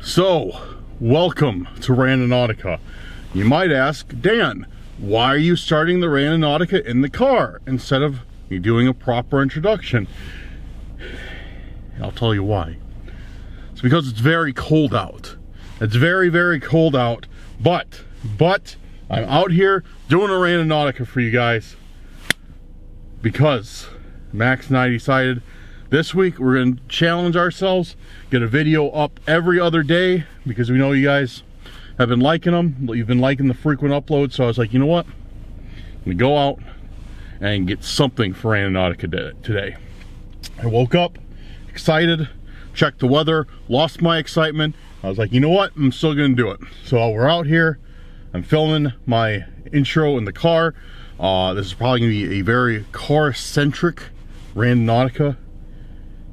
So, welcome to Randonautica. You might ask, Dan, why are you starting the Randonautica in the car instead of me doing a proper introduction? I'll tell you why. It's because it's very cold out. It's very, very cold out, but I'm out here doing a Randonautica for you guys because Max and I decided this week we're going to challenge ourselves, get a video up every other day because we know you guys have been liking them. You've been liking the frequent uploads, so I was like, you know what? I'm going to go out and get something for Randonautica today. I woke up excited, checked the weather, lost my excitement. I was like, you know what? I'm still going to do it. So we're out here. I'm filming my intro in the car. This is probably going to be a very car-centric Randonautica.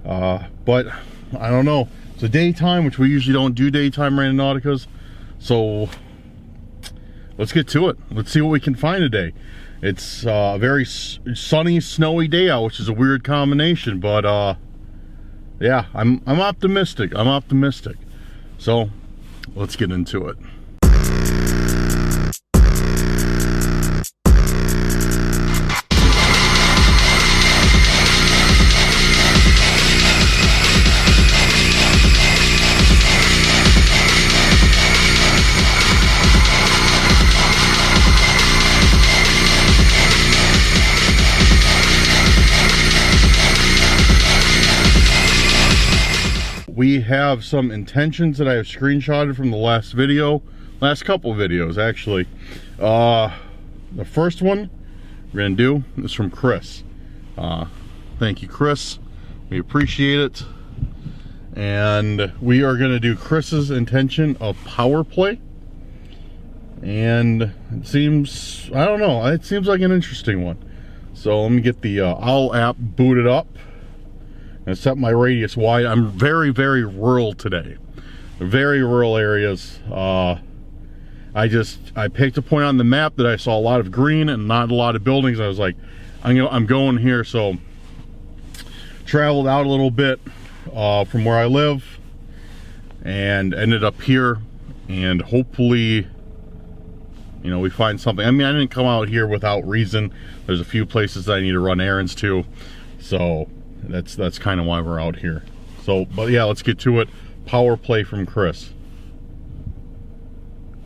But I don't know. It's a daytime, which we usually don't do daytime Randonauticas. So let's get to it. Let's see what we can find today. It's a very sunny, snowy day out, which is a weird combination. But yeah, I'm optimistic. I'm optimistic. So let's get into it. We have some intentions that I have screenshotted from the last couple videos actually. The first one we're gonna do is from Chris. Thank you, Chris. We appreciate it. And we are gonna do Chris's intention of power play. And it seems, I don't know, it seems like an interesting one. So let me get the OWL app booted up and set my radius wide. I'm very, very rural today. Very rural areas. I picked a point on the map that I saw a lot of green and not a lot of buildings. I was like, I'm going here. So traveled out a little bit from where I live and ended up here, and hopefully, you know, we find something. I mean, I didn't come out here without reason. There's a few places that I need to run errands to. So that's kind of why we're out here. So, but yeah, let's get to it. Power play from Chris.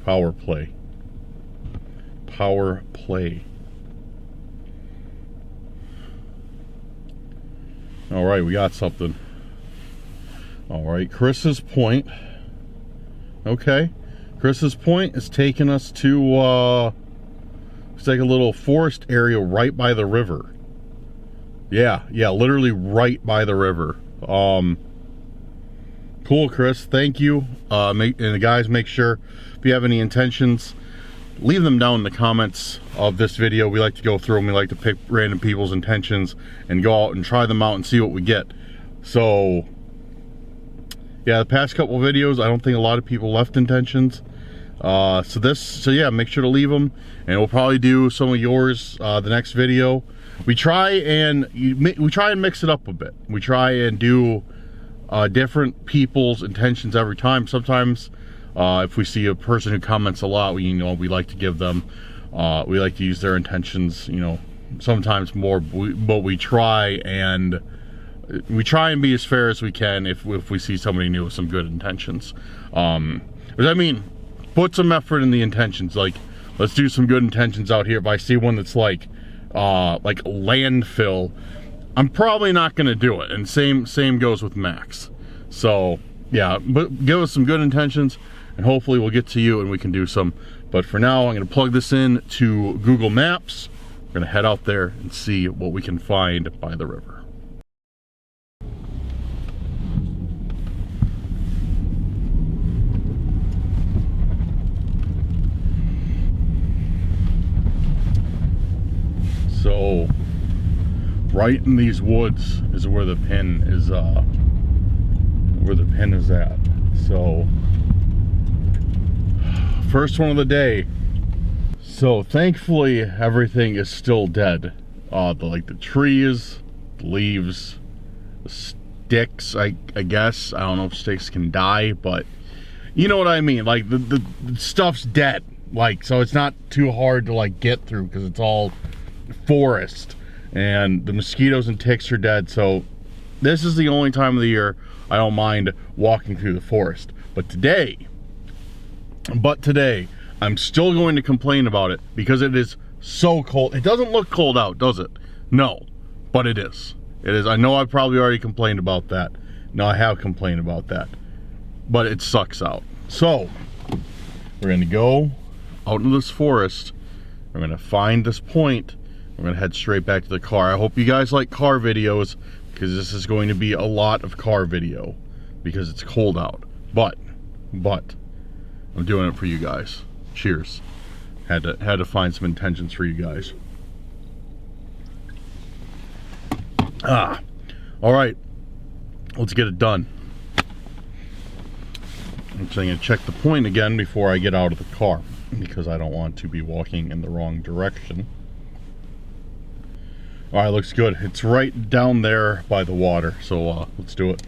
Power play. Power play. All right, we got something. All right, Chris's point. Okay, Chris's point is taking us to it's like a little forest area right by the river. Yeah, literally right by the river. Cool, Chris, thank you. And the guys, make sure if you have any intentions, leave them down in the comments of this video. We like to go through them. We like to pick random people's intentions and go out and try them out and see what we get. So yeah, the past couple of videos, I don't think a lot of people left intentions. So yeah, make sure to leave them, and we'll probably do some of yours the next video. We try and mix it up a bit. We try and do different people's intentions every time. Sometimes if we see a person who comments a lot, we like to give them, we like to use their intentions, you know, sometimes more, but we try and be as fair as we can if we see somebody new with some good intentions. But I mean, put some effort in the intentions. Like, let's do some good intentions out here. If I see one that's like landfill, I'm probably not gonna do it. And same goes with Max. So yeah, but give us some good intentions and hopefully we'll get to you and we can do some. But for now, I'm gonna plug this in to Google Maps. We're gonna head out there and see what we can find by the river. So right in these woods is where the pin is at. So first one of the day. So thankfully everything is still dead. The trees, the leaves, the sticks, I guess. I don't know if sticks can die, but you know what I mean? Like the stuff's dead. Like, so it's not too hard to like get through because it's all forest and the mosquitoes and ticks are dead. So this is the only time of the year I don't mind walking through the forest. But today, I'm still going to complain about it because it is so cold. It doesn't look cold out, does it? No, but it is. It is. I know I've probably already complained about that. No, I have complained about that. But it sucks out. So, we're going to go out into this forest. We're going to find this point. We're going to head straight back to the car. I hope you guys like car videos because this is going to be a lot of car video because it's cold out. But, I'm doing it for you guys. Cheers. Had to find some intentions for you guys. All right, let's get it done. Actually, I'm gonna check the point again before I get out of the car because I don't want to be walking in the wrong direction. All right, looks good. It's right down there by the water, so let's do it.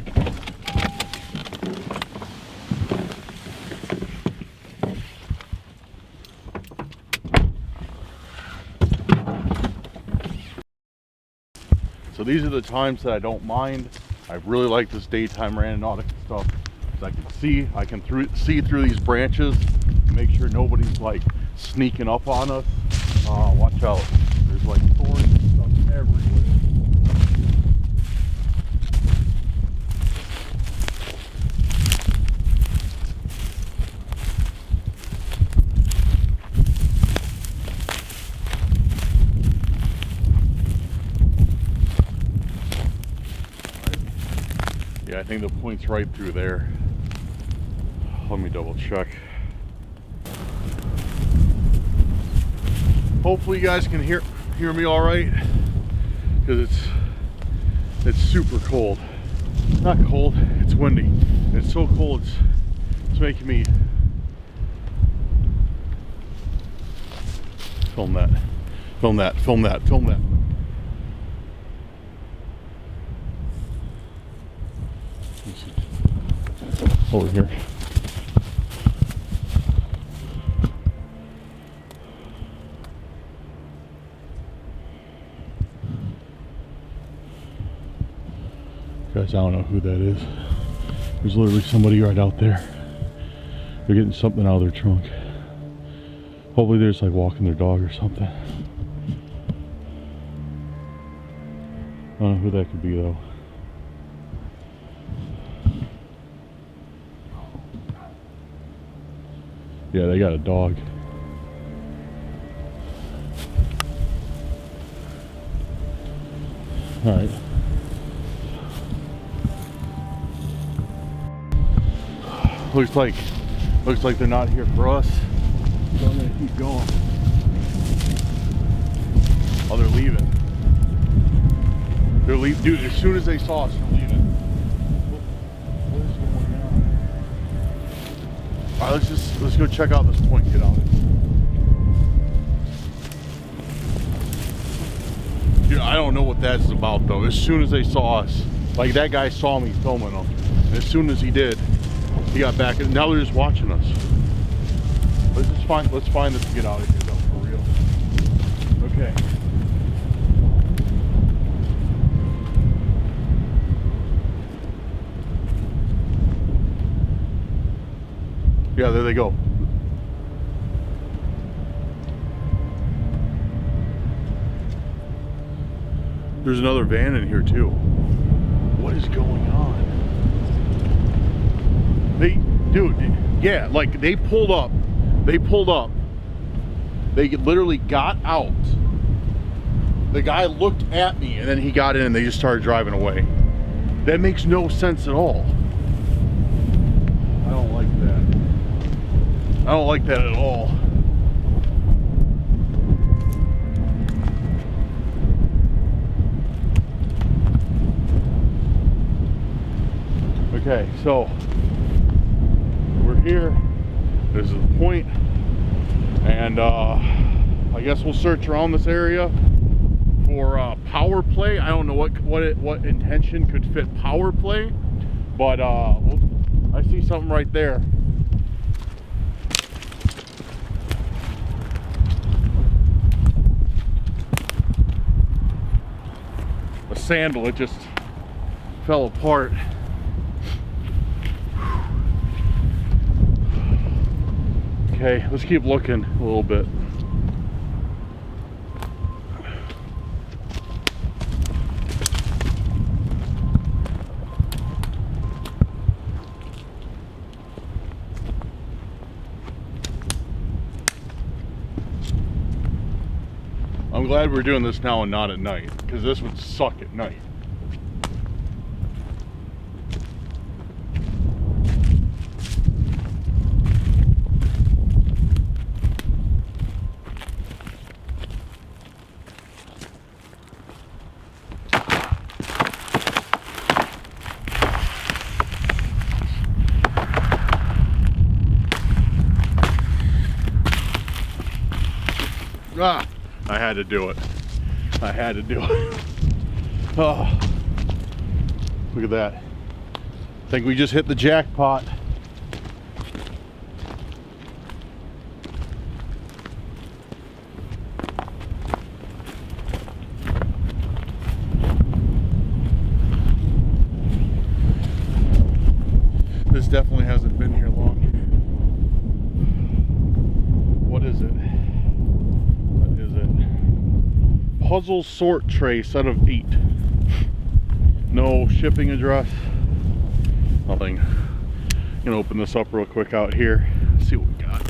So these are the times that I don't mind. I really like this daytime Randonautica stuff because I can see through these branches, make sure nobody's like sneaking up on us. Watch out, there's like thorns and stuff everywhere. Yeah, I think the point's right through there. Let me double check. Hopefully you guys can hear me all right, because it's super cold. Not cold, it's windy. It's so cold, it's making me film that. Over here. Guys, I don't know who that is. There's literally somebody right out there. They're getting something out of their trunk. Hopefully they're just like walking their dog or something. I don't know who that could be though. Yeah, they got a dog. All right. Looks like they're not here for us. So I'm gonna keep going. Oh, they're leaving. They're leaving, dude. As soon as they saw us, they're leaving. What is going on? All right, let's go check out this point. Get out. Dude, I don't know what that's about though. As soon as they saw us, like that guy saw me filming them. And as soon as he did, he got back, and now they're just watching us. Let's find this to get out of here though, for real. Okay. Yeah, there they go. There's another van in here too. What is going on? Dude, yeah, like they pulled up. They literally got out. The guy looked at me and then he got in and they just started driving away. That makes no sense at all. I don't like that. I don't like that at all. Okay, so we're here. This is the point, and I guess we'll search around this area for power play. I don't know what intention could fit power play, but I see something right there. sandal, it just fell apart. Okay, let's keep looking a little bit. I'm glad we're doing this now and not at night, because this would suck at night. Ah, I had to do it. I had to do it. Oh, look at that. I think we just hit the jackpot. This definitely hasn't been here long. What is it? Puzzle sort tray, set of 8. No shipping address. Nothing. I'm gonna open this up real quick out here. See what we got.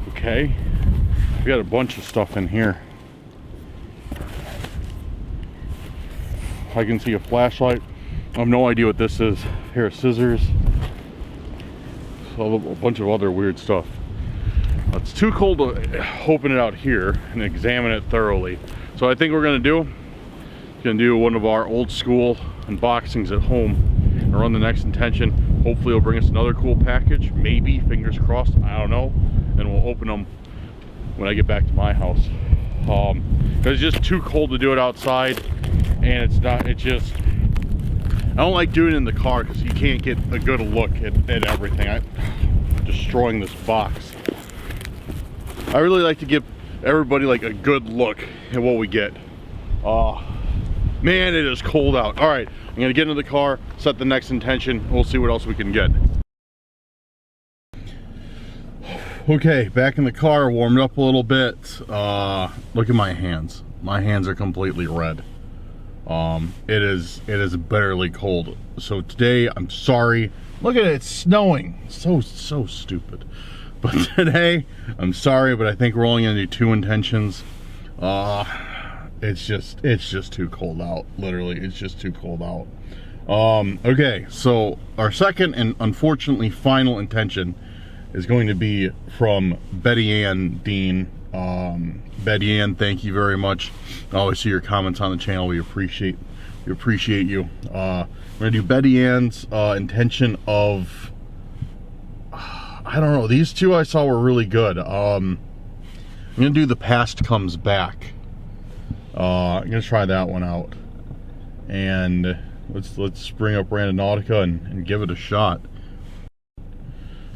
Okay. We got a bunch of stuff in here. I can see a flashlight. I have no idea what this is. A pair of scissors. So a bunch of other weird stuff. It's too cold to open it out here and examine it thoroughly. So I think we're gonna do one of our old school unboxings at home and run the next intention. Hopefully it'll bring us another cool package. Maybe, fingers crossed, I don't know. And we'll open them when I get back to my house. It's just too cold to do it outside, and I don't like doing it in the car because you can't get a good look at everything. I'm destroying this box. I really like to give everybody like a good look at what we get. Man, it is cold out. All right, I'm gonna get into the car, set the next intention, we'll see what else we can get. Okay, back in the car, warmed up a little bit. Look at my hands. My hands are completely red. It is barely cold. So today, I'm sorry. Look at it, it's snowing. So stupid. But today, I'm sorry, but I think we're only gonna do 2 intentions. It's just too cold out. Literally, it's just too cold out. Okay, so our second and unfortunately final intention is going to be from Betty Ann Dean. Betty Ann, thank you very much. I always see your comments on the channel. We appreciate you. We're gonna do Betty Ann's intention of, I don't know, these 2 I saw were really good. I'm gonna do The Past Comes Back. I'm gonna try that one out, and let's bring up Randonautica and give it a shot.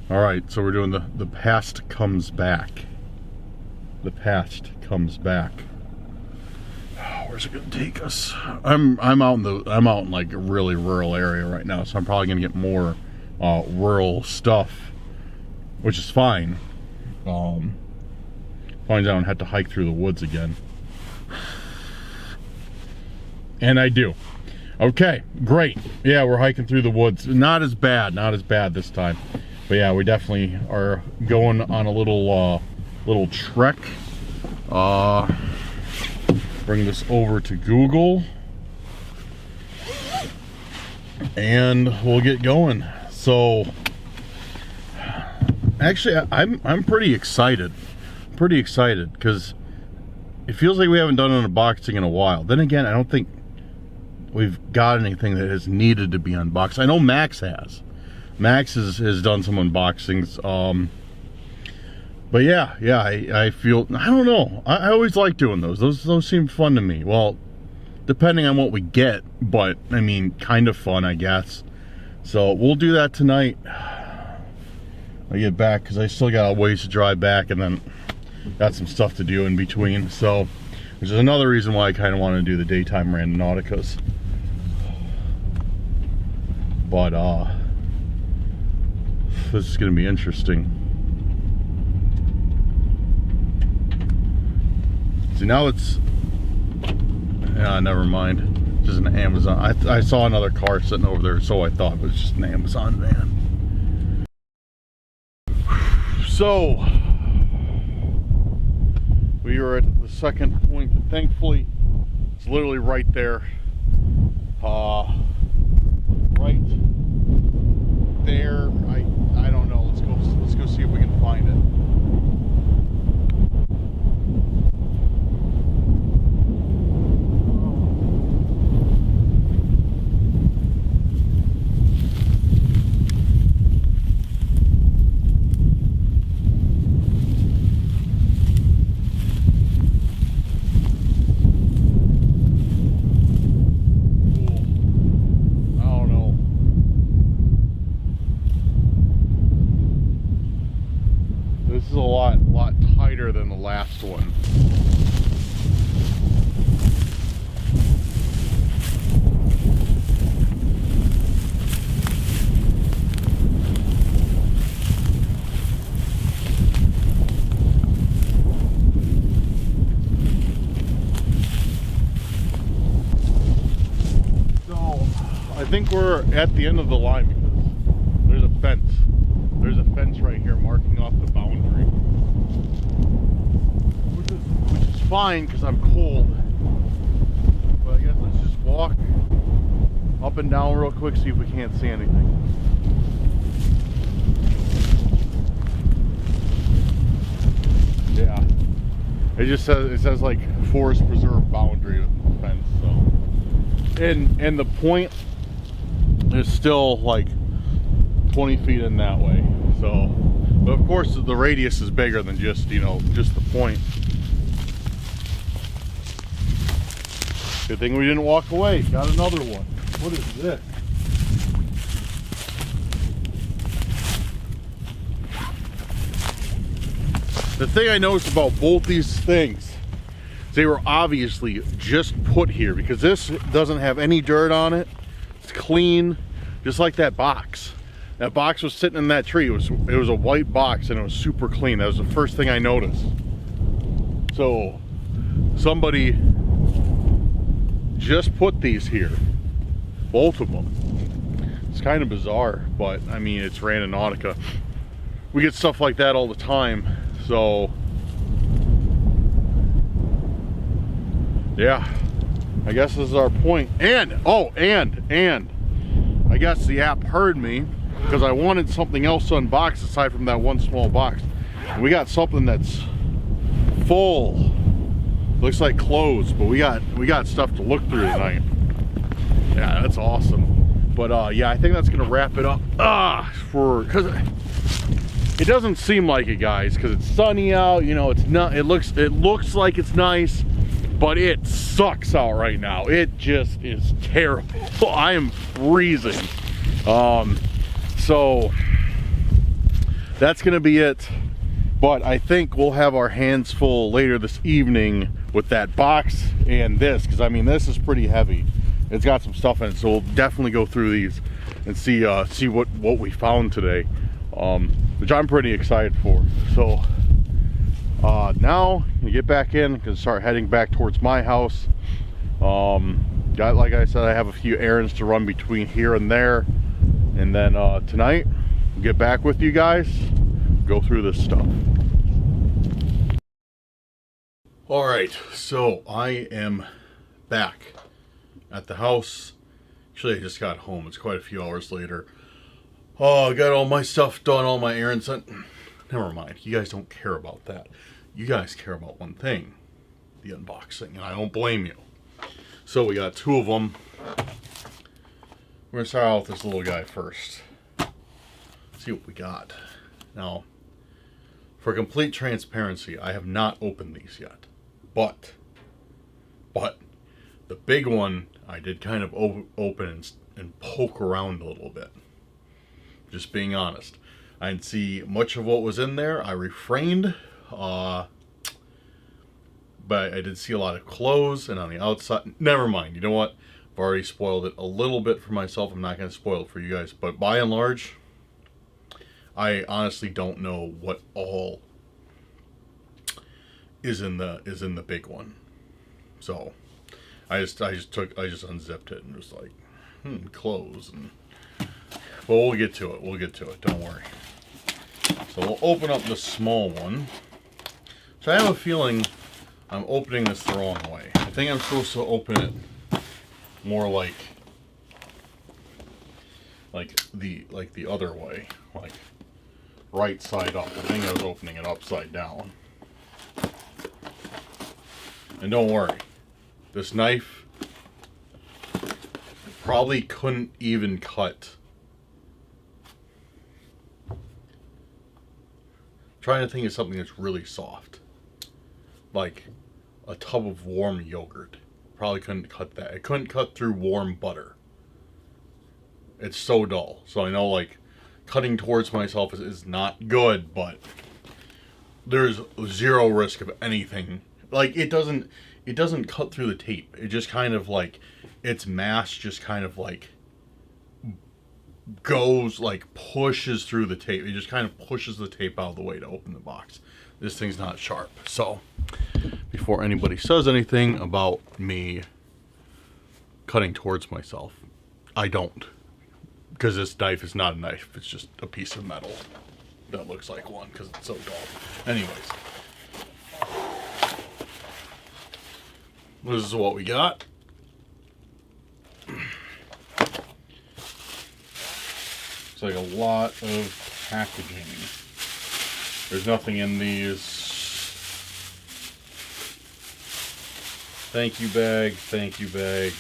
All right, so we're doing the Past Comes Back. The Past Comes Back. Where's it gonna take us? I'm out in like a really rural area right now, so I'm probably gonna get more rural stuff, which is fine. Finds out I have to hike through the woods again, and I do. Okay, great. Yeah, we're hiking through the woods. Not as bad this time. But yeah, we definitely are going on a little trek. Bring this over to Google, and we'll get going. So, actually, I'm pretty excited. Because it feels like we haven't done an unboxing in a while. Then again, I don't think we've got anything that has needed to be unboxed. I know Max has. Max has done some unboxings. But yeah, I feel, I don't know. I always like doing those. Those seem fun to me. Well, depending on what we get, but I mean, kind of fun, I guess. So we'll do that tonight. I get back because I still got a ways to drive back, and then got some stuff to do in between. So which is another reason why I kind of want to do the daytime Randonauticas. But this is going to be interesting. See, now it's, yeah, never mind. Just an Amazon. I saw another car sitting over there, so I thought it was just an Amazon van. So we are at the second point. Thankfully, it's literally right there. Right there. I don't know. Let's go see if we can find it. This is a lot tighter than the last one. So, I think we're at the end of the line because there's a fence. There's a fence right here marking off the boundary, which is fine because I'm cold. But I guess let's just walk up and down real quick, see if we can't see anything. Yeah, it says like forest preserve boundary with the fence. So, and the point is still like 20 feet in that way. So, but of course the radius is bigger than just, you know, just the point. Good thing we didn't walk away. Got another one. What is this? The thing I noticed about both these things, they were obviously just put here because this doesn't have any dirt on it. It's clean, just like that box. That box was sitting in that tree. It was a white box and it was super clean. That was the first thing I noticed. So somebody just put these here, both of them. It's kind of bizarre, but I mean, it's Randonautica. We get stuff like that all the time. So yeah, I guess this is our point. And I guess the app heard me, because I wanted something else to unbox aside from that one small box. And we got something that's full. Looks like clothes, but we got stuff to look through tonight. Yeah, that's awesome. But yeah, I think that's gonna wrap it up. Because it doesn't seem like it, guys, because it's sunny out. You know, it's not. It looks like it's nice, but it sucks out right now. It just is terrible. I am freezing. So that's gonna be it, but I think we'll have our hands full later this evening with that box and this, because I mean, this is pretty heavy. It's got some stuff in it, so we'll definitely go through these and see what we found today, which I'm pretty excited for. So now we get back in, can start heading back towards my house. Like I said, I have a few errands to run between here and there. And then tonight, we'll get back with you guys, go through this stuff. All right, so I am back at the house. Actually, I just got home. It's quite a few hours later. Oh, I got all my stuff done, all my errands done. Never mind, you guys don't care about that. You guys care about one thing, the unboxing, and I don't blame you. So we got two of them. We're gonna start out with this little guy first. See what we got. Now, For complete transparency, I have not opened these yet. But the big one, I did kind of open and poke around a little bit. Just being honest. I didn't see much of what was in there. I refrained. But I did see a lot of clothes, and on the outside, never mind. You know what? I've already spoiled it a little bit for myself. I'm not going to spoil it for you guys. But by and large, I honestly don't know what all is in the big one. So I just unzipped it and was like, clothes. And but we'll get to it. We'll get to it. Don't worry. So we'll open up the small one. So I have a feeling I'm opening this the wrong way. I think I'm supposed to open it more like the other way, like right side up. I think I was opening it upside down. And don't worry, this knife probably couldn't even cut. I'm trying to think of something that's really soft, like a tub of warm yogurt. Probably couldn't cut that. It couldn't cut through warm butter. It's so dull. So I know, like, cutting towards myself is not good, but there's zero risk of anything. Like, it doesn't cut through the tape. It just kind of like, its mass just kind of like goes, like, pushes through the tape. It just kind of pushes the tape out of the way to open the box. This thing's not sharp. So before anybody says anything about me cutting towards myself, I don't. Because this knife is not a knife. It's just a piece of metal that looks like one because it's so dull. Anyways. This is what we got. It's like a lot of packaging. There's nothing in these. Thank you bag, thank you bag.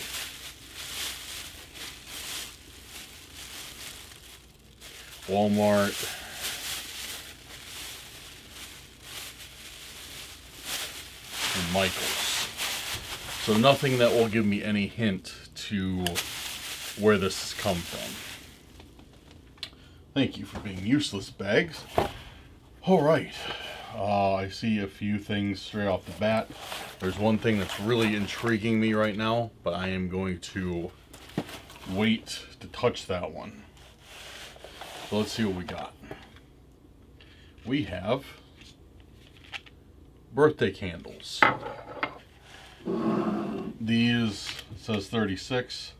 Walmart. And Michael's. So nothing that will give me any hint to where this has come from. Thank you for being useless, bags. Alright. I see a few things straight off the bat. There's one thing that's really intriguing me right now, but I am going to wait to touch that one. So let's see what we got. We have birthday candles. These, it says 36.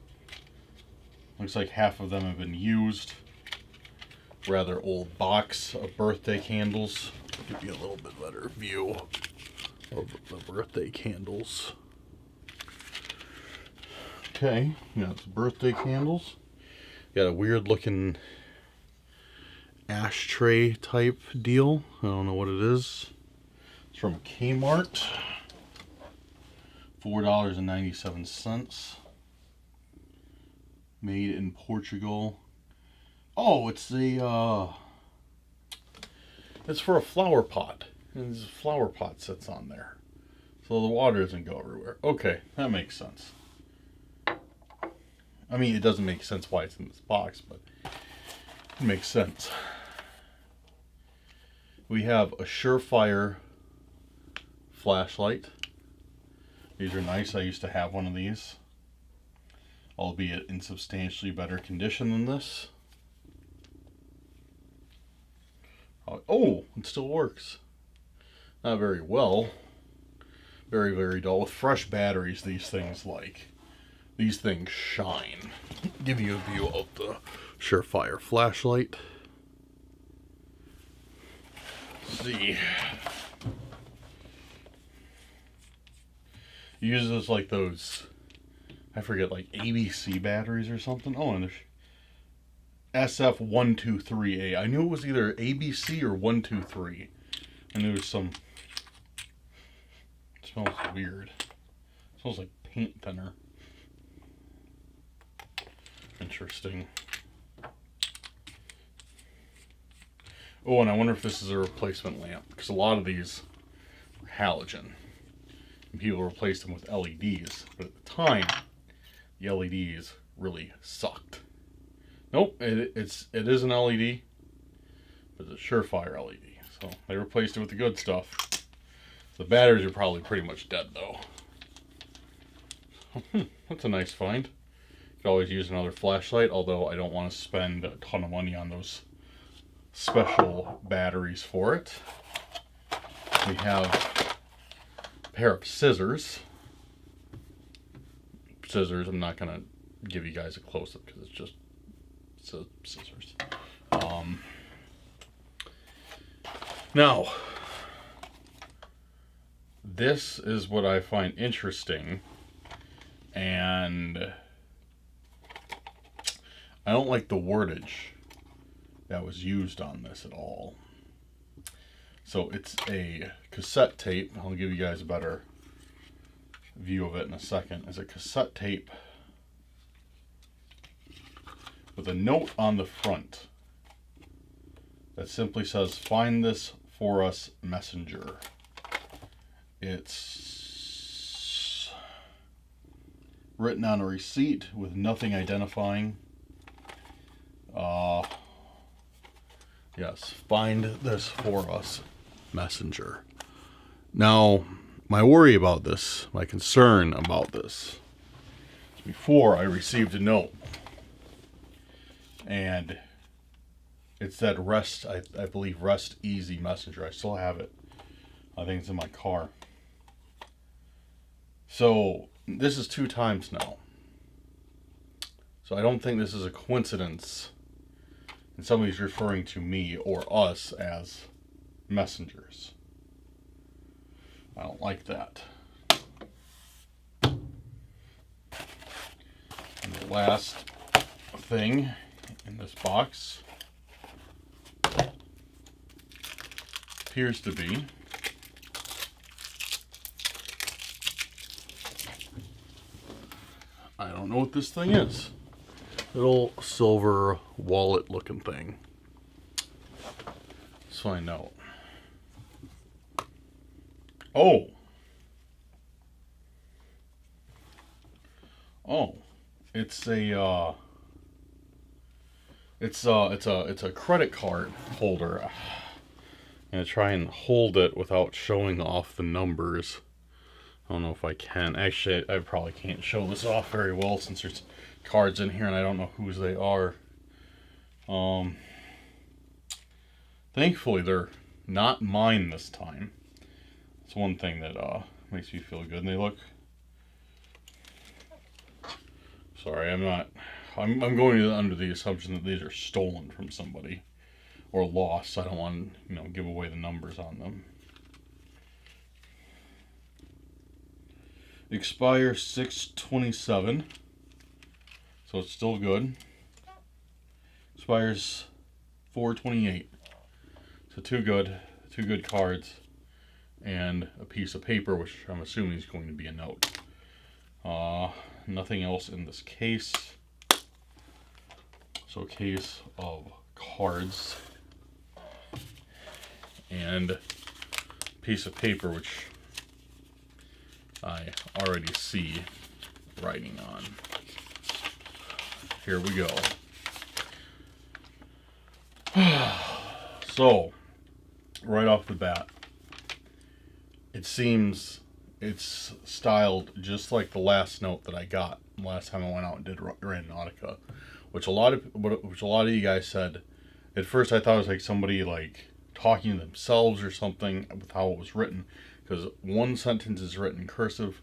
Looks like half of them have been used. Rather old box of birthday candles. Give you a little bit better view of the birthday candles. Okay, got the birthday candles. Got a weird looking ashtray type deal. I don't know what it is. It's from Kmart. $4.97. Made in Portugal. Oh, it's the it's for a flower pot. And this flower pot sits on there, so the water doesn't go everywhere. Okay, that makes sense. I mean, it doesn't make sense why it's in this box, but it makes sense. We have a Surefire flashlight. These are nice. I used to have one of these, albeit in substantially better condition than this. Oh, it still works. Not very well. Very, very dull. With fresh batteries, these things shine. Give you a view of the Surefire flashlight. Let's see. It uses like those, I forget, like ABC batteries or something. Oh, and there's SF123A. I knew it was either ABC or 123. And there was some, it smells weird. It smells like paint thinner. Interesting. Oh, and I wonder if this is a replacement lamp, because a lot of these are halogen. And people replaced them with LEDs, but at the time, the LEDs really sucked. Nope, it is an LED, but it's a surefire LED. So they replaced it with the good stuff. The batteries are probably pretty much dead, though. That's a nice find. You could always use another flashlight, although I don't want to spend a ton of money on those special batteries for it. We have a pair of scissors. I'm not going to give you guys a close-up because it's just scissors. Now, this is what I find interesting, and I don't like the wordage that was used on this at all. So it's a cassette tape. I'll give you guys a better view of it in a second. It's a cassette tape with a note on the front that simply says, "Find this for us, messenger." It's written on a receipt with nothing identifying. Yes, find this for us, messenger. Now, my worry about this, my concern about this, is before I received a note, and it said rest, I believe rest easy, messenger. I still have it. I think it's in my car. So this is 2 times now. So I don't think this is a coincidence, and somebody's referring to me or us as messengers. I don't like that. And the last thing in this box appears to be I don't know what this thing is. Little silver wallet looking thing. Let's find out. Oh. Oh. It's a it's a credit card holder. I'm gonna try and hold it without showing off the numbers. I don't know if I can. Actually, I probably can't show this off very well since there's cards in here and I don't know whose they are. Thankfully, they're not mine this time. It's one thing that makes me feel good. And they look... Sorry, I'm not... I'm going under the assumption that these are stolen from somebody or lost. So I don't want to, give away the numbers on them. Expire 6/27, so it's still good. Expires 4/28, so two good cards, and a piece of paper, which I'm assuming is going to be a note. Nothing else in this case. So a case of cards and a piece of paper, which I already see writing on. Here we go. So, right off the bat, it seems it's styled just like the last note that I got last time I went out and did Randonautica, which a lot of you guys said. At first, I thought it was like somebody like talking to themselves or something with how it was written. Because one sentence is written in cursive,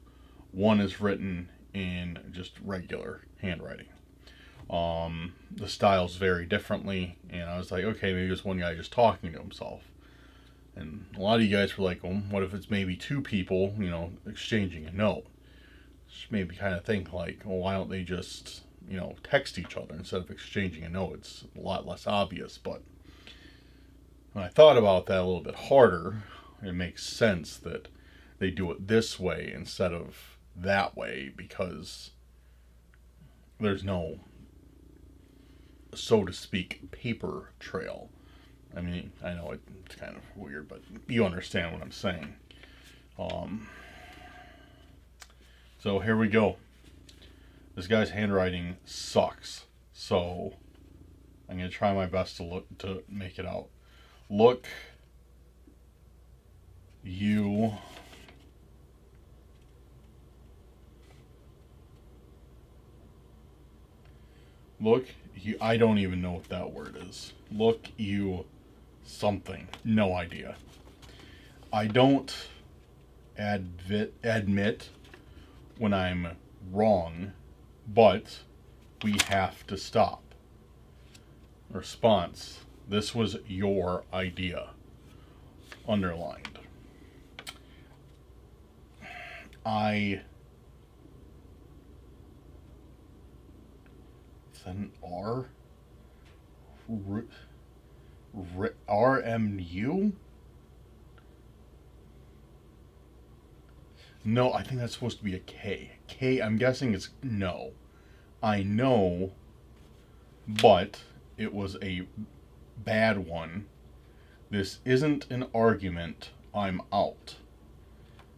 one is written in just regular handwriting. The styles vary differently, and I was like, okay, maybe it's one guy just talking to himself. And a lot of you guys were like, well, what if it's maybe 2 people, exchanging a note? Which made me kind of think like, well, why don't they just, text each other instead of exchanging a note? It's a lot less obvious, but when I thought about that a little bit harder, it makes sense that they do it this way instead of that way, because there's no, so to speak, paper trail. I mean, I know it's kind of weird, but you understand what I'm saying. So here we go. This guy's handwriting sucks. So I'm gonna try my best to make it out. Look, you I don't even know what that word is. Look, you something. No idea. I don't admit when I'm wrong, but we have to stop. Response. This was your idea. Underlined. Is that an R? RMU? No, I think that's supposed to be a K. K, I'm guessing it's no. I know, but it was a bad one. This isn't an argument. I'm out.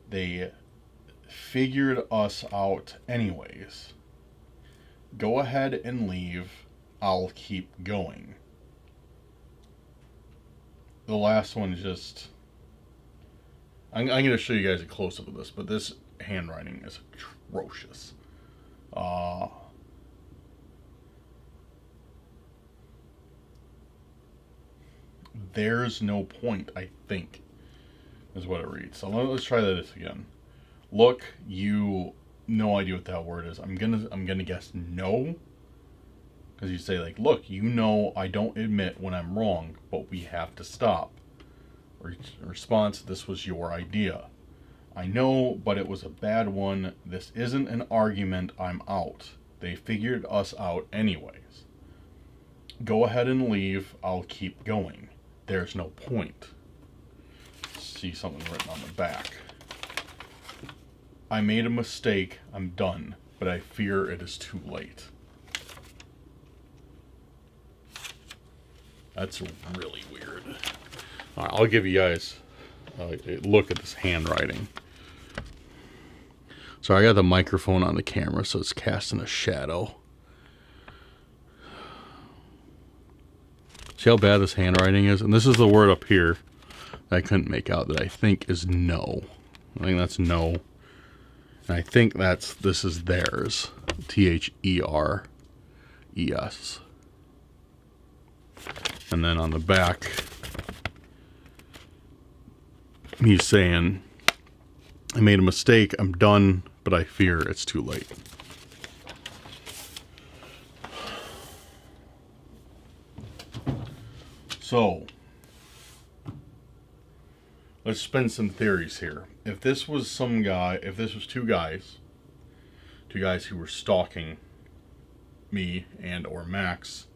They figured us out anyways. Go ahead and leave. I'll keep going. The last one is just... I'm going to show you guys a close-up of this, but this handwriting is atrocious. There's no point, I think, is what it reads. So let's try this again. Look, you... No idea what that word is. I'm gonna guess no. Because you say, like, look, you know I don't admit when I'm wrong, but we have to stop. Response, this was your idea. I know, but it was a bad one. This isn't an argument. I'm out. They figured us out anyways. Go ahead and leave. I'll keep going. There's no point. See something written on the back. I made a mistake. I'm done, but I fear it is too late. That's really weird. All right, I'll give you guys a look at this handwriting. So I got the microphone on the camera, so it's casting a shadow. See how bad this handwriting is? And this is the word up here that I couldn't make out that I think is no. I think that's no. And I think this is theirs. THERES. And then on the back, he's saying, I made a mistake, I'm done, but I fear it's too late. So, let's spin some theories here. If this was two guys who were stalking me and or Max,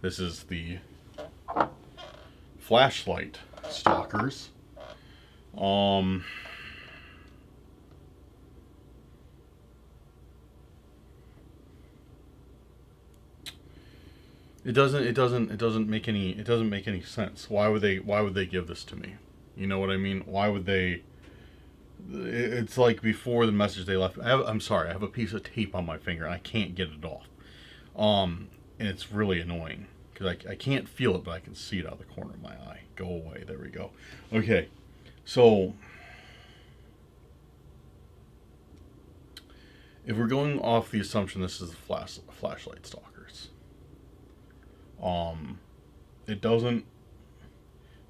this is the flashlight stalkers. It doesn't make any sense. Why would they give this to me? You know what I mean? Why would they? It's like before the message they left. I'm sorry, I have a piece of tape on my finger and I can't get it off. And it's really annoying because I can't feel it, but I can see it out of the corner of my eye. Go away. There we go. Okay, so if we're going off the assumption this is the flashlight stalkers, it doesn't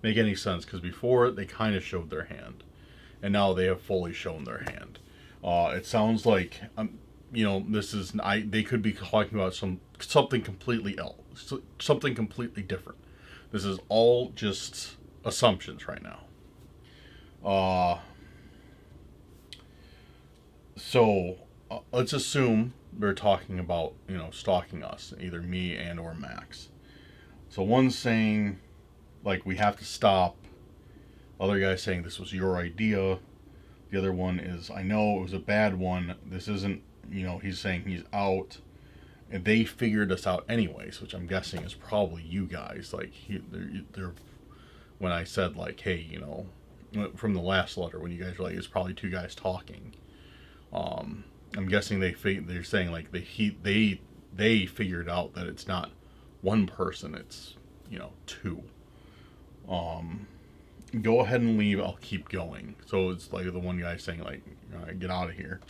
make any sense because before they kind of showed their hand, and now they have fully shown their hand. It sounds like this is they could be talking about something completely else, something completely different. This is all just assumptions right now. So let's assume they're talking about stalking us, either me and or Max. So one's saying like we have to stop. Other guy's saying this was your idea. The other one is, I know it was a bad one. This isn't, he's saying he's out. And they figured us out anyways, which I'm guessing is probably you guys. Like, they're when I said, like, hey, you know, from the last letter, when you guys were like, it's probably two guys talking. I'm guessing they're saying, like, they figured out that it's not one person, it's, you know, two. Go ahead and leave, I'll keep going. So it's like the one guy saying, like, all right, get out of here,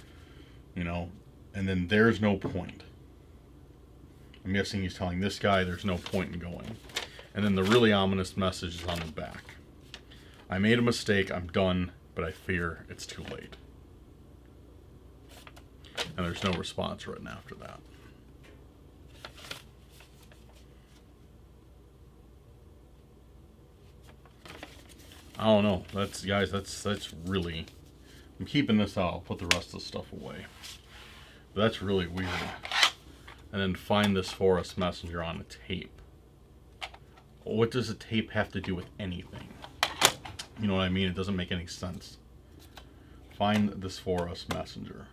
you know, and then there's no point. I'm guessing he's telling this guy there's no point in going. And then the really ominous message is on the back. I made a mistake, I'm done, but I fear it's too late. And there's no response written after that. I don't know. That's, guys, that's really... I'm keeping this out. I'll put the rest of the stuff away. But that's really weird. And then find this for us messenger on a tape. What does a tape have to do with anything? You know what I mean? It doesn't make any sense. Find this for us messenger.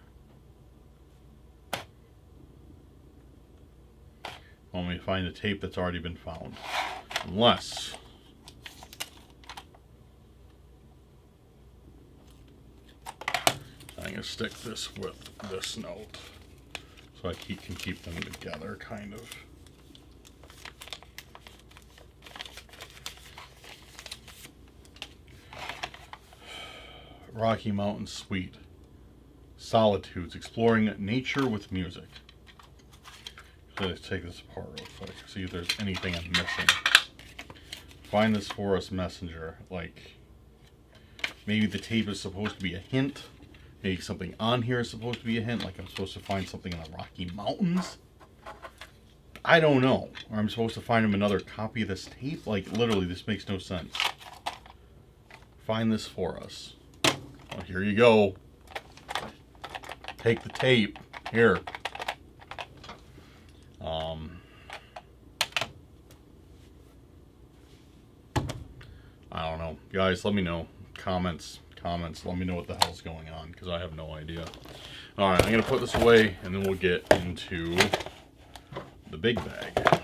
Want me to find a tape that's already been found. Unless... I'm going to stick this with this note. So I can keep them together, kind of. Rocky Mountain Suite. Solitudes. Exploring nature with music. So let's take this apart real quick. See if there's anything I'm missing. Find this for us messenger. Like, maybe the tape is supposed to be a hint. Maybe something on here is supposed to be a hint. Like I'm supposed to find something in the Rocky Mountains. I don't know. Or I'm supposed to find him another copy of this tape. Like, literally, this makes no sense. Find this for us. Well, here you go. Take the tape. Here. I don't know. Guys, let me know. Comments. Let me know what the hell's going on, because I have no idea. Alright, I'm going to put this away, and then we'll get into the big bag.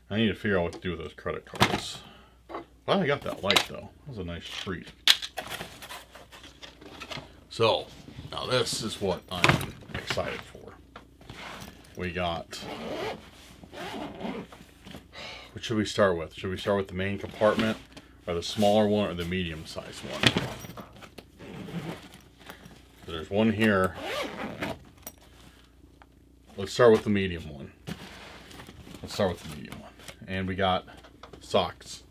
I need to figure out what to do with those credit cards. Well, I got that light, though. That was a nice treat. So, now this is what I'm excited for. We got... What should we start with? Should we start with the main compartment, or the smaller one, or the medium-sized one? So there's one here. Let's start with the medium one. And we got socks.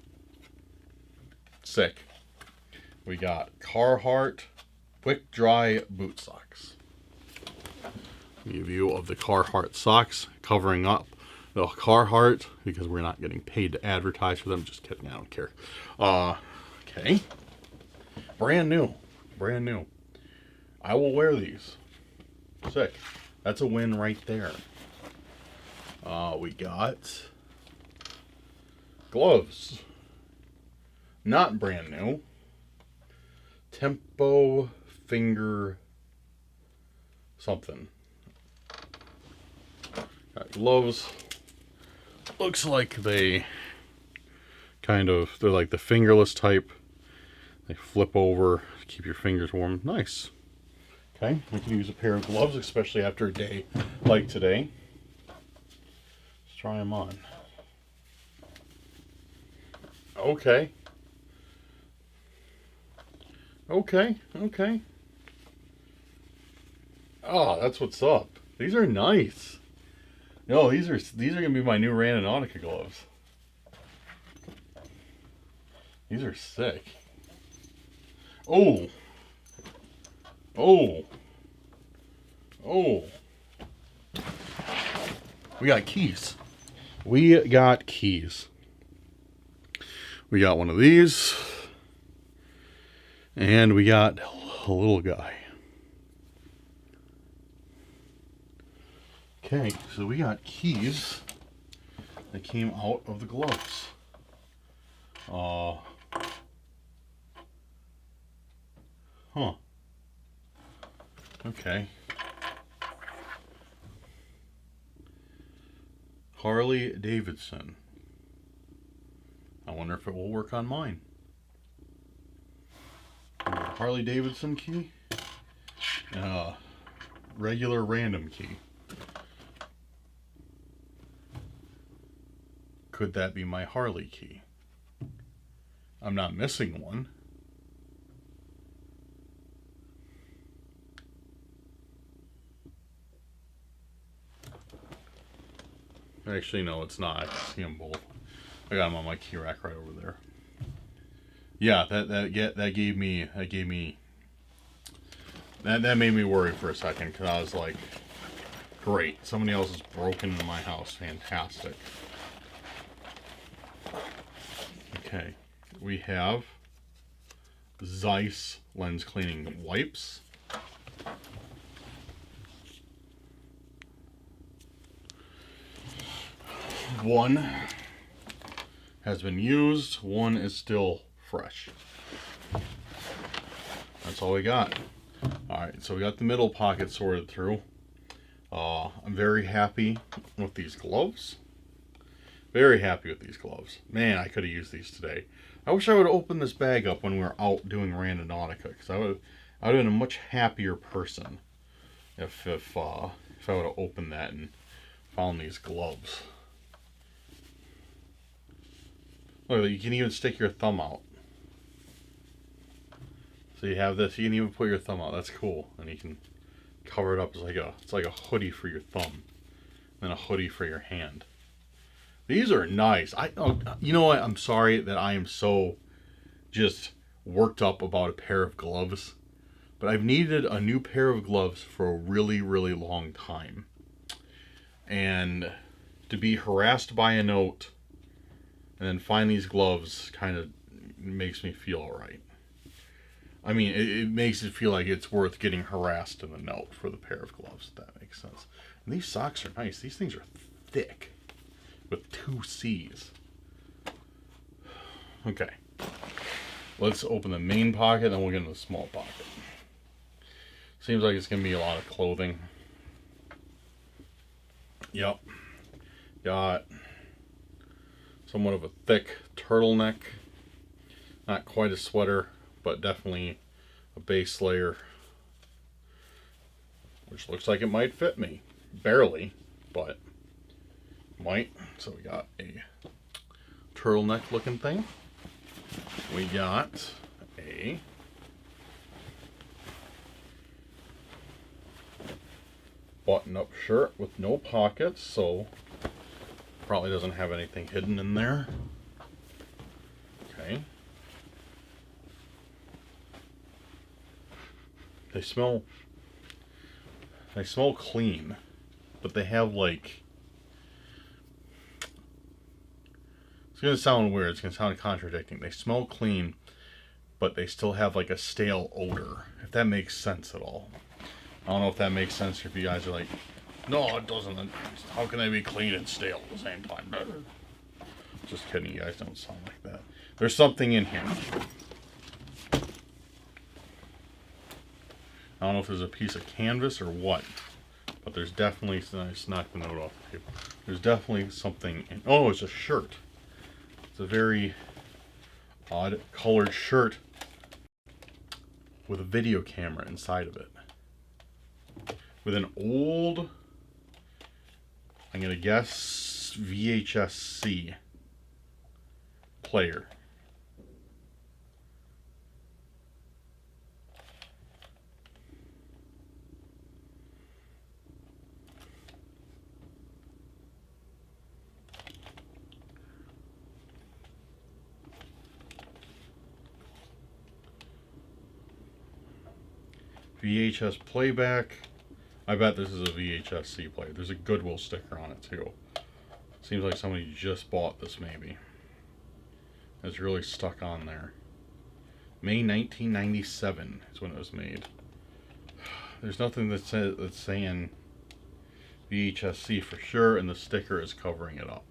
Sick. We got Carhartt Quick Dry boot socks. Give view of the Carhartt socks covering up the Carhartt, because we're not getting paid to advertise for them. Just kidding, I don't care. Okay. Brand new. I will wear these. Sick. That's a win right there. We got gloves. Not brand new. Tempo finger something. Got gloves. Looks like they're like the fingerless type. They flip over to keep your fingers warm. Nice. Okay, we can use a pair of gloves, especially after a day like today. Let's try them on. Okay. Oh, that's what's up. These are nice. No, these are gonna be my new Randonautica gloves. These are sick. Oh. We got keys. We got one of these. And we got a little guy. Okay, so we got keys that came out of the gloves. Okay. Harley Davidson. I wonder if it will work on mine. Harley Davidson key. And a regular random key. Could that be my Harley key? I'm not missing one. Actually, no, it's not. I can see them both. I got them on my key rack right over there. Yeah, that made me worry for a second, because I was like, great, somebody else has broken into my house. Fantastic. Okay, we have Zeiss lens cleaning wipes. One has been used, one is still fresh. That's all we got. Alright, so we got the middle pocket sorted through. I'm very happy with these gloves. Very happy with these gloves. Man, I could have used these today. I wish I would have opened this bag up when we were out doing Randonautica, because I would have been a much happier person if I would have opened that and found these gloves. Look, you can even stick your thumb out. So you have this, you can even put your thumb out. That's cool. And you can cover it up. It's like a hoodie for your thumb. And a hoodie for your hand. These are nice. You know what? I'm sorry that I am so just worked up about a pair of gloves. But I've needed a new pair of gloves for a really, really long time. And to be harassed by a note and then find these gloves kind of makes me feel alright. I mean, it makes it feel like it's worth getting harassed in the note for the pair of gloves, if that makes sense. And these socks are nice. These things are thick with 2 C's. Okay. Let's open the main pocket, then we'll get into the small pocket. Seems like it's going to be a lot of clothing. Yep. Got somewhat of a thick turtleneck. Not quite a sweater, but definitely a base layer, which looks like it might fit me. Barely, but might. So we got a turtleneck looking thing. We got a button-up shirt with no pockets, so probably doesn't have anything hidden in there. Okay. They smell clean, but they have like, it's gonna sound weird, it's gonna sound contradicting. They smell clean, but they still have like a stale odor, if that makes sense at all. I don't know if that makes sense if you guys are like, no, it doesn't. How can they be clean and stale at the same time? Just kidding, you guys don't sound like that. There's something in here. I don't know if there's a piece of canvas or what, but there's definitely, I just knocked the note off the table. There's definitely something in, oh, it's a shirt. It's a very odd colored shirt with a video camera inside of it. With an old, I'm going to guess, VHS-C player. VHS playback. I bet this is a VHS-C player. There's a Goodwill sticker on it too. Seems like somebody just bought this maybe. It's really stuck on there. May 1997 is when it was made. There's nothing that's saying VHS-C for sure, and the sticker is covering it up.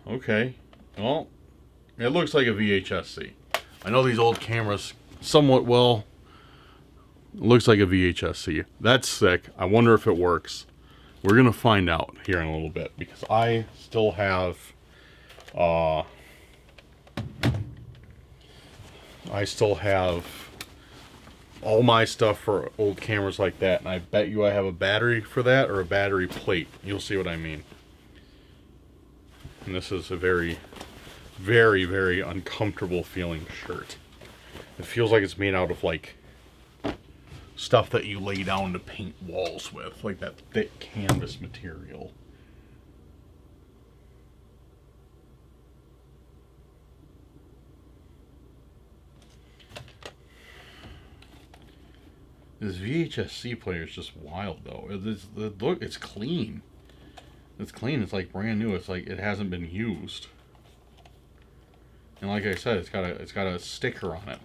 Okay, well, it looks like a VHS-C. I know these old cameras somewhat well It looks like a VHS-C. That's sick. I wonder if it works. We're going to find out here in a little bit, because I still have all my stuff for old cameras like that, and I bet you I have a battery for that, or a battery plate. You'll see what I mean. And this is a very, very, very uncomfortable feeling shirt. It feels like it's made out of like stuff that you lay down to paint walls with, like that thick canvas material. This VHS-C player is just wild, though. Look, it's clean. It's clean. It's like brand new. It's like it hasn't been used. And like I said, it's got a sticker on it.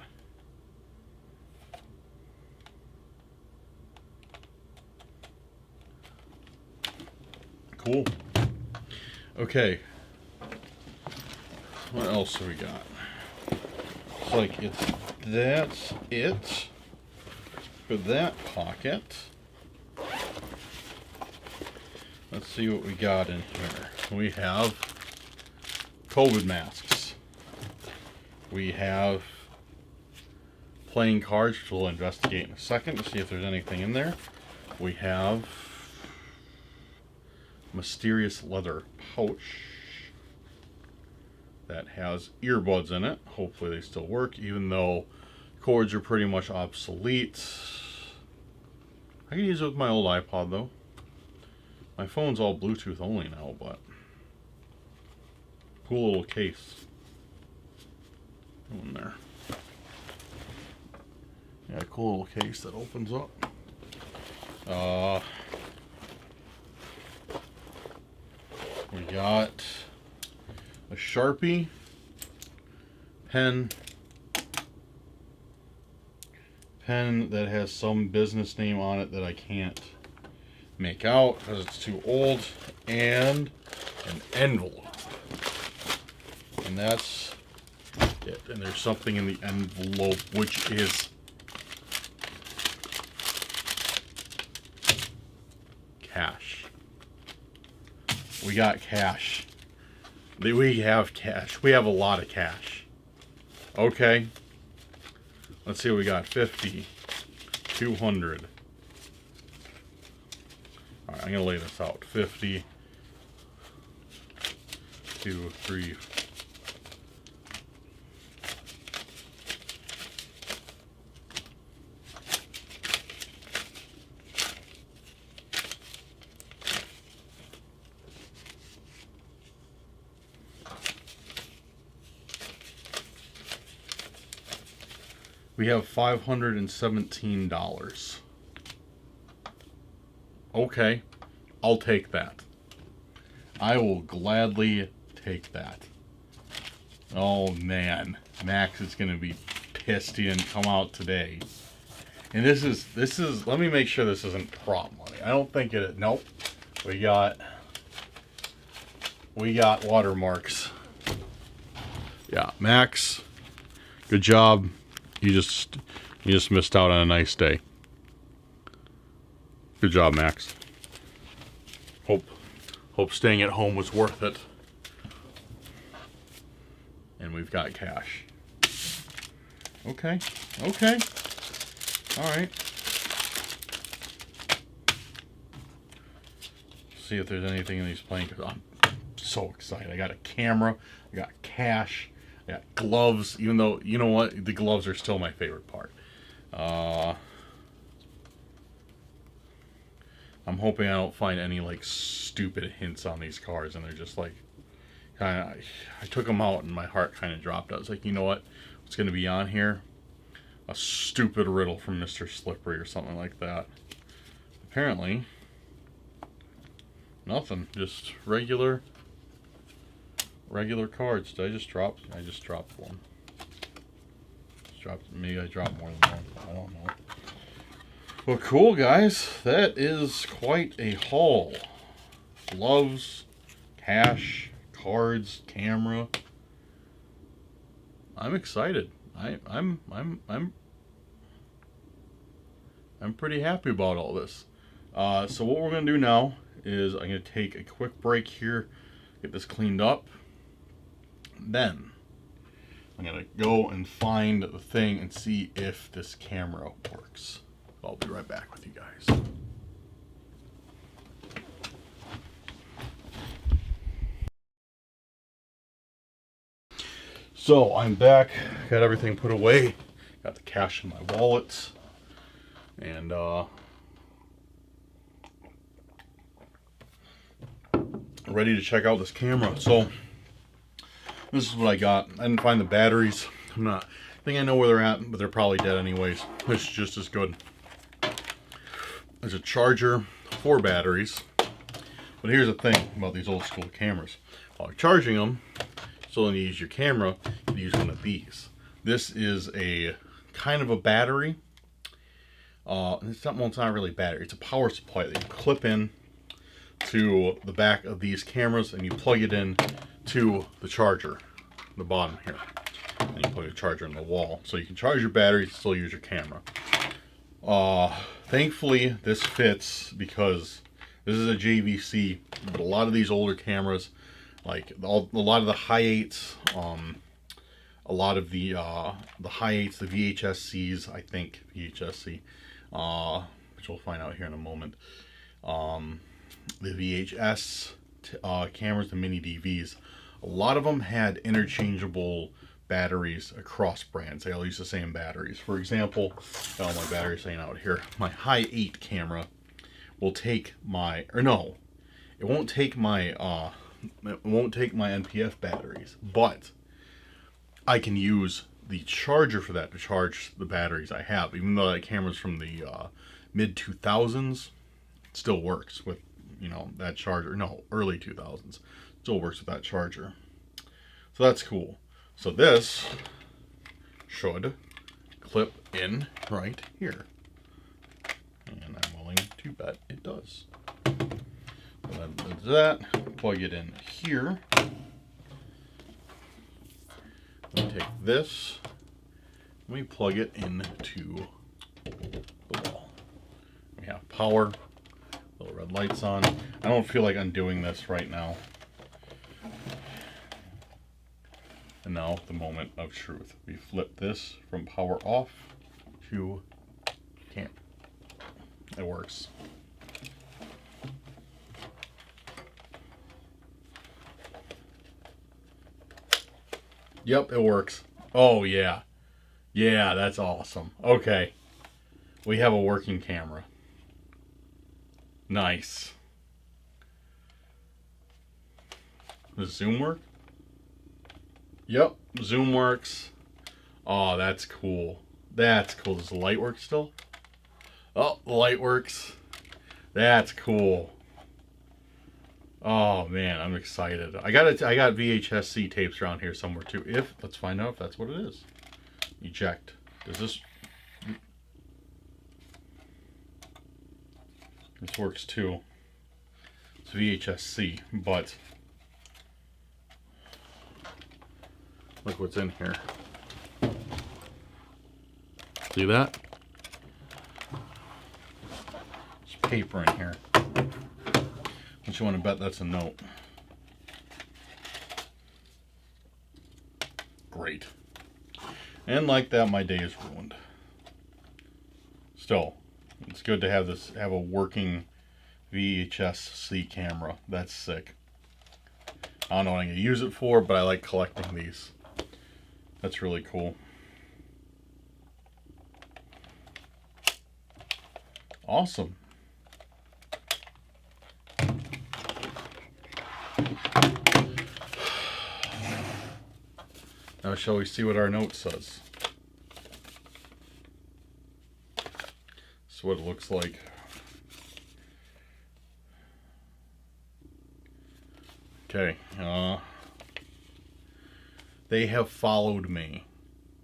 Cool. Okay. What else do we got? It's like that's it for that pocket. Let's see what we got in here. We have COVID masks. We have playing cards, which we'll investigate in a second to see if there's anything in there. We have mysterious leather pouch that has earbuds in it. Hopefully they still work, even though cords are pretty much obsolete. I can use it with my old iPod though. My phone's all Bluetooth only now, but cool little case. Go in there. Yeah, cool little case that opens up. We got a Sharpie pen that has some business name on it that I can't make out because it's too old, and an envelope. And that's it. And there's something in the envelope, which is cash. We got cash. We have cash. We have a lot of cash. Okay. Let's see what we got. 50. 200. Alright, I'm going to lay this out. 50. 2, 3. We have $517. Okay, I'll take that. I will gladly take that. Oh man, Max is gonna be pissed he didn't come out today. And this is, let me make sure this isn't prop money. I don't think it is. Nope. We got watermarks. Yeah, Max, good job. You just missed out on a nice day. Good job, Max. Hope staying at home was worth it. And we've got cash. Okay. Okay. All right. See if there's anything in these playing cards. I'm so excited. I got a camera. I got cash. I got gloves, even though, you know what, the gloves are still my favorite part. I'm hoping I don't find any like stupid hints on these cards, and they're just like kind of, I took them out and my heart kind of dropped. I was like, you know what's going to be on here? A stupid riddle from Mr. Slippery or something like that. Apparently nothing, just regular cards. Did I just drop? I just dropped one. Maybe I dropped more than one. I don't know. Well, cool, guys. That is quite a haul. Gloves, cash, cards, camera. I'm excited. I'm I'm pretty happy about all this. So what we're going to do now is I'm going to take a quick break here, get this cleaned up. Then I'm going to go and find the thing and see if this camera works. I'll be right back with you guys. So I'm back, got everything put away, got the cash in my wallet, and ready to check out this camera. So this is what I got. I didn't find the batteries. I think I know where they're at, but they're probably dead anyways. This is just as good. There's a charger, 4 batteries. But here's the thing about these old school cameras. While you're charging them, so when you use your camera, you use one of these. This is a kind of a battery. It's not really a battery. It's a power supply that you clip in to the back of these cameras, and you plug it in to the charger, the bottom here. And you plug the charger in the wall, so you can charge your batteries and still use your camera. Thankfully, this fits because this is a JVC, but a lot of these older cameras, like a lot of the high 8s, a lot of the high 8s, the VHSCs, I think VHSC, which we'll find out here in a moment. The VHS cameras, the mini DVs, a lot of them had interchangeable batteries across brands. They all use the same batteries. For example, my battery's saying out here, my high 8 camera will take my, or no, it won't take my NPF batteries, but I can use the charger for that to charge the batteries I have. Even though that camera's from the mid 2000s, it still works with, you know, that charger. No, early 2000s, still works with that charger. So that's cool. So this should clip in right here, and I'm willing to bet it does. So then there's that. Plug it in here. Then take this, and we plug it into the wall. We have power, little red lights on. I don't feel like undoing this right now. And now the moment of truth. We flip this from power off to camp. It works. Yep, it works. Oh yeah. Yeah, that's awesome. Okay. We have a working camera. Nice. Does zoom work? Yep, zoom works. Oh, that's cool. That's cool. Does the light work still? Oh, the light works. That's cool. Oh man, I'm excited. I got VHSC tapes around here somewhere too. Let's find out if that's what it is. Eject. Does this works too. It's VHSC, but look what's in here. See that? There's paper in here. Don't you want to bet that's a note? Great. And like that, my day is ruined. Still, it's good to have a working VHS-C camera. That's sick. I don't know what I'm going to use it for, but I like collecting these. That's really cool. Awesome. Now shall we see what our note says? That's what it looks like. Okay. They have followed me.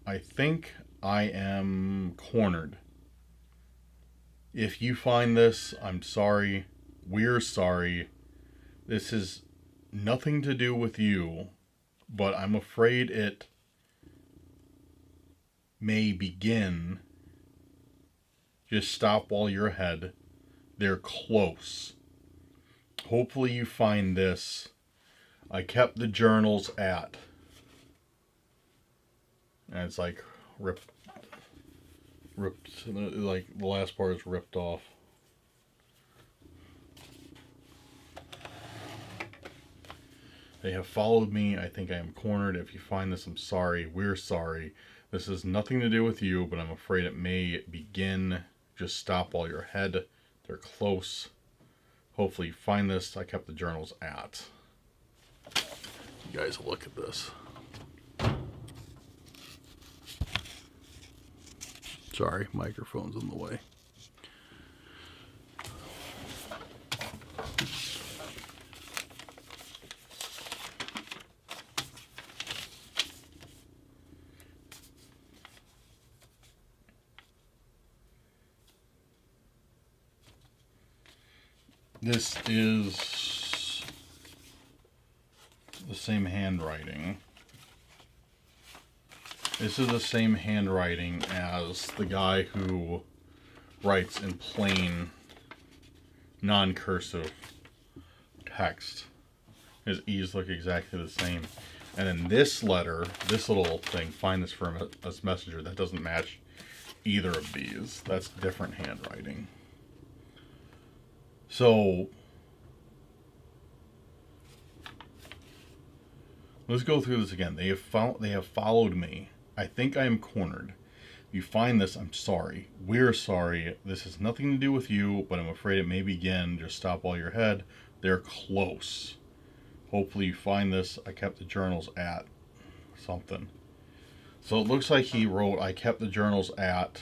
I think I am cornered. If you find this, I'm sorry. We're sorry. This is nothing to do with you, but I'm afraid it may begin just stop while you're ahead. They're close. Hopefully you find this. I kept the journals at. And it's like ripped, like the last part is ripped off. They have followed me. I think I am cornered. If you find this, I'm sorry. We're sorry. This has nothing to do with you, but I'm afraid it may begin. Just stop while you're ahead. They're close. Hopefully you find this. I kept the journals at. You guys look at this. Sorry, microphone's in the way. This is the same handwriting. This is the same handwriting as the guy who writes in plain, non-cursive text. His E's look exactly the same. And then this letter, this little thing, find this for us messenger, that doesn't match either of these. That's different handwriting. So, let's go through this again. They have followed me. I think I am cornered. If you find this, I'm sorry. We're sorry. This has nothing to do with you, but I'm afraid it may begin. Just stop while you're ahead. They're close. Hopefully you find this. I kept the journals at something. So it looks like he wrote, I kept the journals at,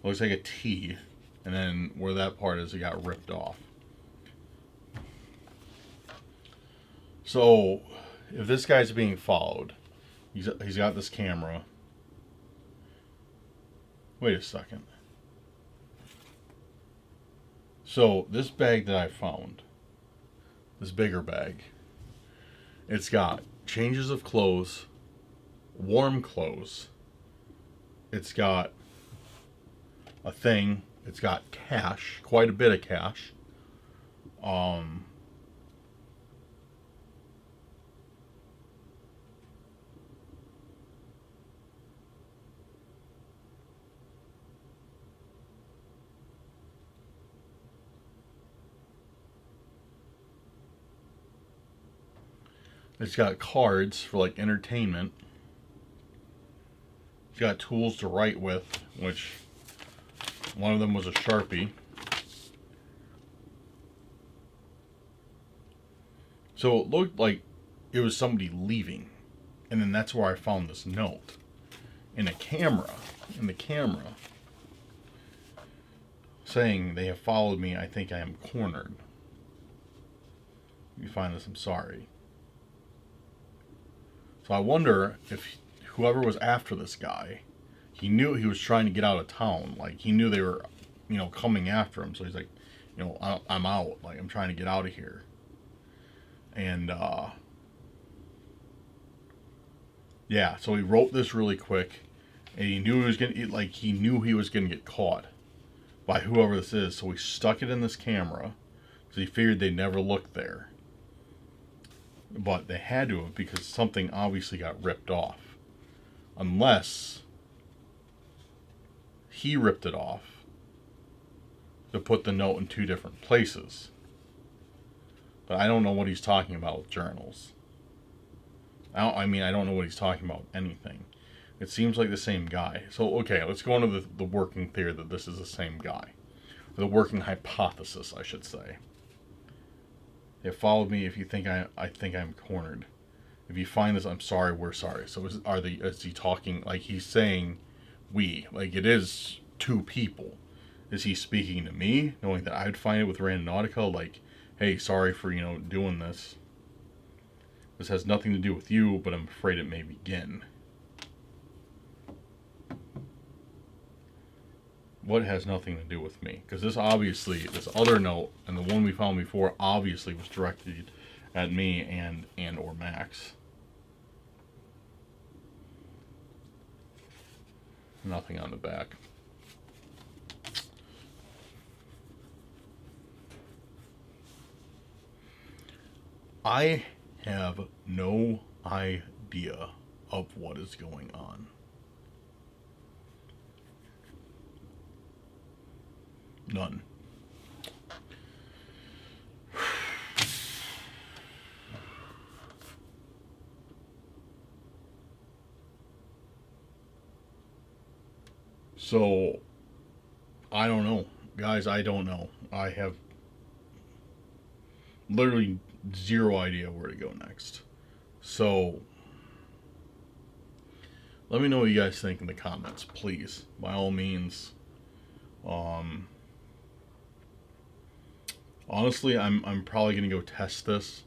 looks like a T, and then where that part is, it got ripped off. So if this guy's being followed, he's got this camera. Wait a second. So this bag that I found, this bigger bag, it's got changes of clothes, warm clothes. It's got a thing. It's got cash, quite a bit of cash. It's got cards for like entertainment. It's got tools to write with, which one of them was a Sharpie. So it looked like it was somebody leaving. And then that's where I found this note. In the camera. Saying, they have followed me. I think I am cornered. If you find this, I'm sorry. So I wonder if whoever was after this guy, he knew he was trying to get out of town. Like, he knew they were, coming after him. So he's like, I'm out. Like, I'm trying to get out of here. And, yeah, so he wrote this really quick. And he knew he was going to, he knew he was going to get caught by whoever this is. So he stuck it in this camera. Because he figured they'd never look there. But they had to have, because something obviously got ripped off. Unless he ripped it off to put the note in two different places. But I don't know what he's talking about with journals. I don't know what he's talking about with anything. It seems like the same guy. So, okay, let's go into the working theory that this is the same guy. The working hypothesis, I should say. They followed me. If you think I think I'm cornered. If you find this, I'm sorry. We're sorry. So is he talking like he's saying we? Like it is two people. Is he speaking to me, knowing that I'd find it with Randonautica? Like, hey, sorry for doing this. This has nothing to do with you, but I'm afraid it may begin. What has nothing to do with me? Because this other note and the one we found before obviously was directed at me and or Max. Nothing on the back. I have no idea of what is going on. None. So, I don't know. Guys, I don't know. I have literally zero idea where to go next. So, let me know what you guys think in the comments, please. By all means. Honestly, I'm probably going to go test this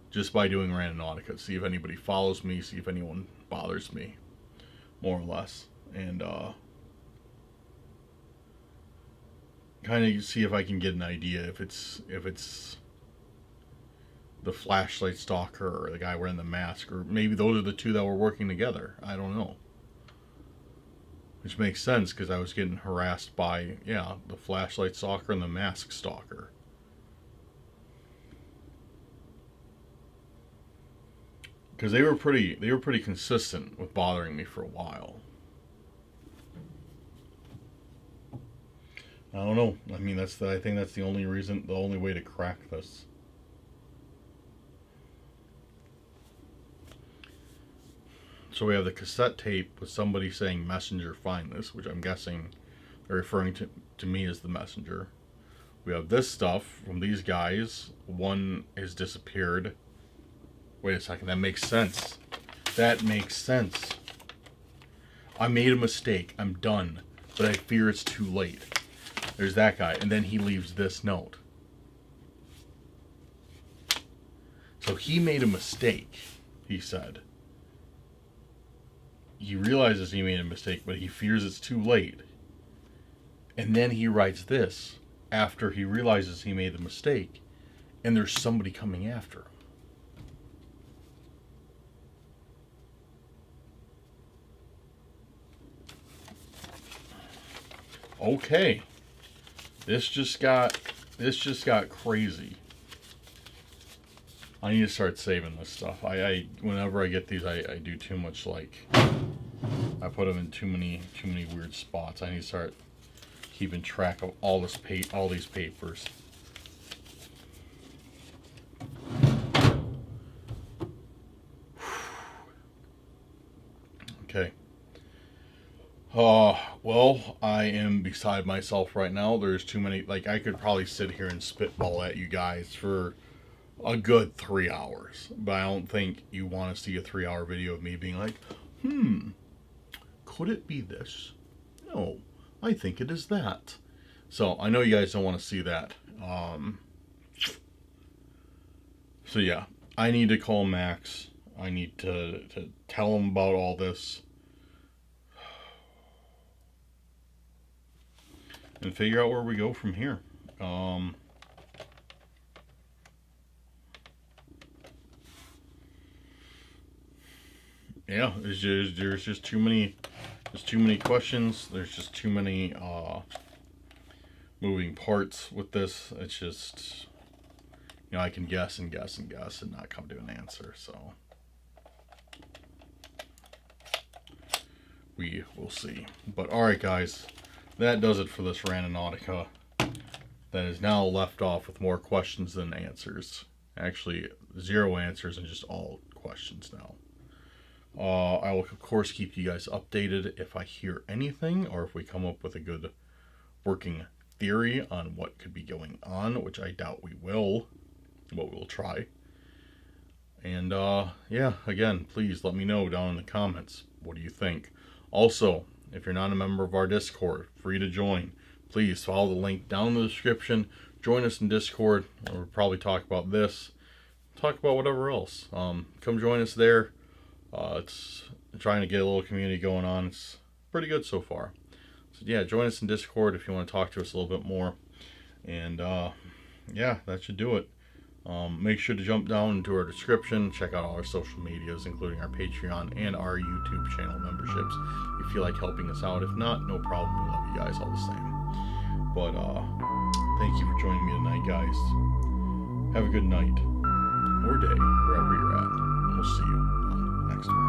just by doing Randonautica. See if anybody follows me, see if anyone bothers me, more or less. And, kind of see if I can get an idea if it's the flashlight stalker or the guy wearing the mask, or maybe those are the two that were working together. I don't know. Which makes sense because I was getting harassed by, yeah, the flashlight stalker and the mask stalker. Because they were pretty consistent with bothering me for a while. I don't know. I mean, I think that's the only way to crack this. So we have the cassette tape with somebody saying messenger find this, which I'm guessing they're referring to me as the messenger. We have this stuff from these guys. One has disappeared. Wait a second, that makes sense. That makes sense. I made a mistake. I'm done. But I fear it's too late. There's that guy, and then he leaves this note. So he made a mistake, he said. He realizes he made a mistake, but he fears it's too late. And then he writes this after he realizes he made the mistake, and there's somebody coming after him. Okay. This just got crazy. I need to start saving this stuff. I whenever I get these, I do too much, like, I put them in too many weird spots. I need to start keeping track of all these papers. Okay. Well, I am beside myself right now. There's too many, like, I could probably sit here and spitball at you guys for a good 3 hours. But I don't think you want to see a 3-hour video of me being like, could it be this? No, I think it is that. So, I know you guys don't want to see that. So yeah, I need to call Max. I need to tell him about all this. And figure out where we go from here. Yeah, there's just too many questions. There's just too many moving parts with this. It's just, you know, I can guess and guess and guess and not come to an answer. So we will see. But all right, guys. That does it for this Randonautica. That is now left off with more questions than answers. Actually, 0 answers and just all questions now. I will, of course, keep you guys updated if I hear anything or if we come up with a good working theory on what could be going on, which I doubt we will, but we'll try. And, yeah, again, please let me know down in the comments. What do you think? Also, if you're not a member of our Discord, free to join. Please follow the link down in the description. Join us in Discord. We'll probably talk about this. Talk about whatever else. Come join us there. It's trying to get a little community going on. It's pretty good so far. So yeah, join us in Discord if you want to talk to us a little bit more. And yeah, that should do it. Make sure to jump down into our description, check out all our social medias, including our Patreon and our YouTube channel memberships, if you feel like helping us out. If not, no problem. We love you guys all the same. But thank you for joining me tonight, guys. Have a good night. or day, wherever you're at. And we'll see you on the next one.